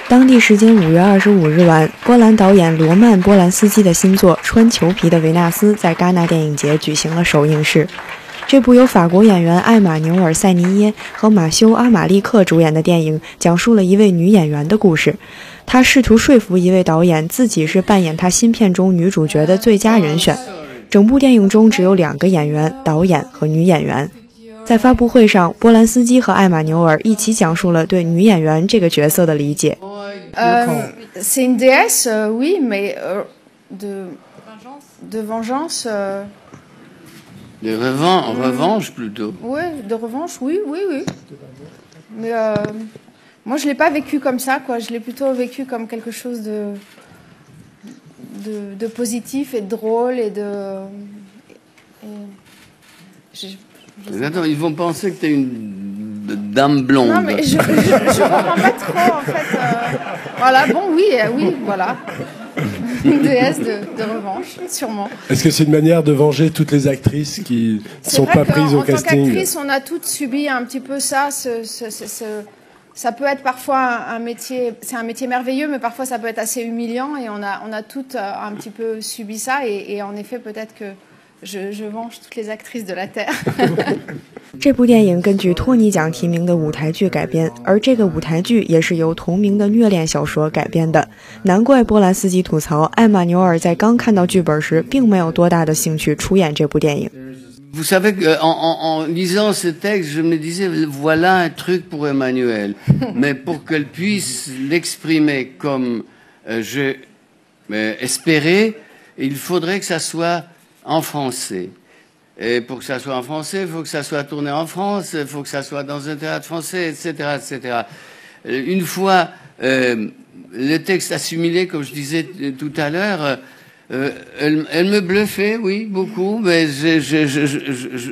当地时间5月25日晚，波兰导演罗曼·波兰斯基的新作《穿裘皮的维纳斯》在戛纳电影节举行了首映式。这部由法国演员艾玛纽尔·塞尼耶和马修·阿马利克主演的电影，讲述了一位女演员的故事。她试图说服一位导演自己是扮演她新片中女主角的最佳人选。整部电影中只有2个演员，导演和女演员。在发布会上，波兰斯基和艾玛纽尔一起讲述了对女演员这个角色的理解。C'est une déesse, oui, mais de vengeance. De revanche plutôt. Oui, de revanche, oui. Mais moi, je l'ai pas vécu comme ça, quoi. Je l'ai plutôt vécu comme quelque chose de positif et de drôle et de. Attends, ils vont penser que tu es une dame blonde. Non, mais je comprends pas trop, en fait. Voilà, bon, oui, voilà. Une déesse de revanche, sûrement. Est-ce que c'est une manière de venger toutes les actrices qui ne sont pas prises au casting? En tant qu'actrice, on a toutes subi un petit peu ça. Ça peut être parfois un métier, c'est un métier merveilleux, mais parfois ça peut être assez humiliant. Et on a toutes un petit peu subi ça. Et en effet, peut-être que je venge toutes les actrices de la Terre. 这部电影根据托尼奖提名的舞台剧改编，而这个舞台剧也是由同名的虐恋小说改编的。难怪波兰斯基吐槽，艾玛纽尔在刚看到剧本时，并没有多大的兴趣出演这部电影。Vous savez qu'en lisant ce texte, je me disais, voilà un truc pour Emmanuel. Mais pour qu'elle puisse l'exprimer comme je espérais, il faudrait que ça soit en français. Et pour que ça soit en français, il faut que ça soit tourné en France, il faut que ça soit dans un théâtre français, etc., etc. Une fois le texte assimilé, comme je disais tout à l'heure, elle me bluffait, oui, beaucoup, mais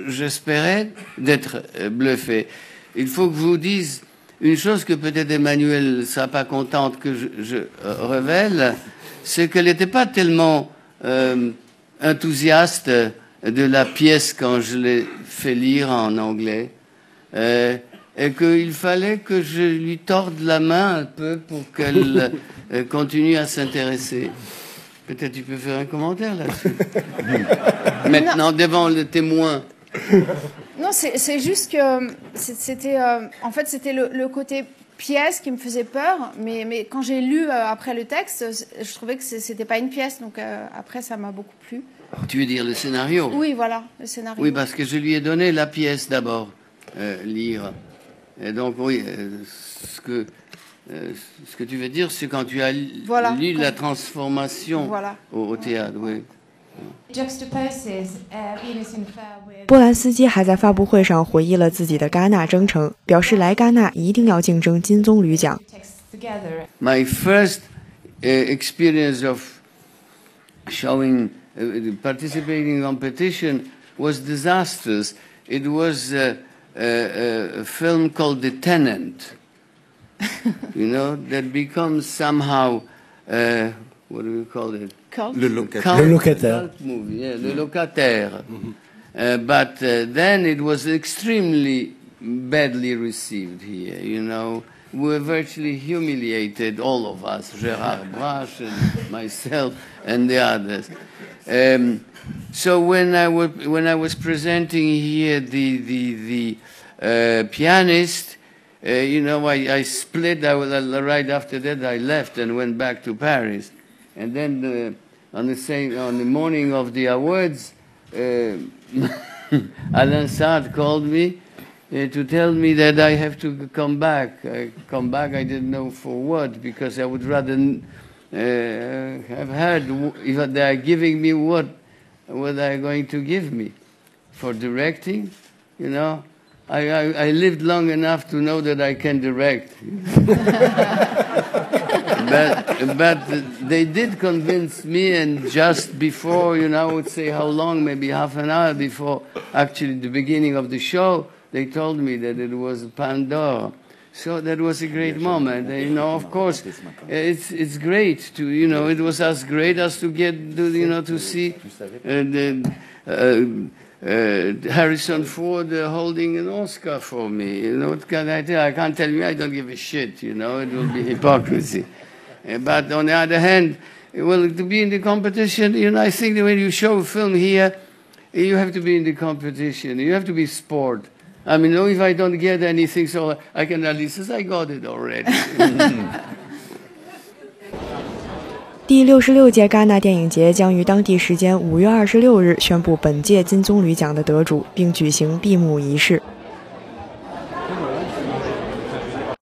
j'espérais d'être bluffé. Il faut que je vous dise une chose que peut-être Emmanuel ne sera pas contente que je révèle, c'est qu'elle n'était pas tellement enthousiaste de la pièce quand je l'ai fait lire en anglais, et qu'il fallait que je lui torde la main un peu pour qu'elle continue à s'intéresser. Peut-être tu peux faire un commentaire là-dessus. Maintenant, devant le témoin. Non, c'est juste que c'était en fait c'était le côté pièce qui me faisait peur, mais quand j'ai lu après le texte, je trouvais que c'était pas une pièce, donc après ça m'a beaucoup plu. Tu veux dire le scénario? Oui, voilà, le scénario. Oui, parce que je lui ai donné la pièce d'abord, lire. Et donc, oui, ce que tu veux dire, c'est quand tu as lu la transformation au théâtre, oui. 波兰斯基还在发布会上回忆了自己的戛纳征程，表示来戛纳一定要竞争金棕榈奖。My first experience of participating in competition was disastrous. It was a film called The Tenant, you know, that becomes somehow, what do we call it? Le locataire. Movie, yeah, Le Locataire. But then it was extremely badly received here, you know. We were virtually humiliated, all of us, Gérard Brache and myself and the others. So when I was presenting here the pianist, you know, I split. Right after that, I left and went back to Paris. And then on the morning of the awards, Alain Sade called me to tell me that I have to come back. I didn't know for what, because I would rather have heard if they are giving me what they are going to give me for directing. You know, I lived long enough to know that I can direct. But they did convince me, and just before, you know, I would say how long, maybe half an hour before actually the beginning of the show, they told me that it was Pandore. So that was a great moment. Of course, it's great to, it was as great as to get, to see Harrison Ford holding an Oscar for me. What can I tell? I can't tell you I don't give a shit, it will be hypocrisy. But on the other hand, well, to be in the competition, I think that when you show a film here, you have to be in the competition. You have to be sport. I mean, if I don't get anything, so I can at least say I got it already. 第66届戛纳电影节将于当地时间5月26日宣布本届金棕榈奖的得主，并举行闭幕仪式。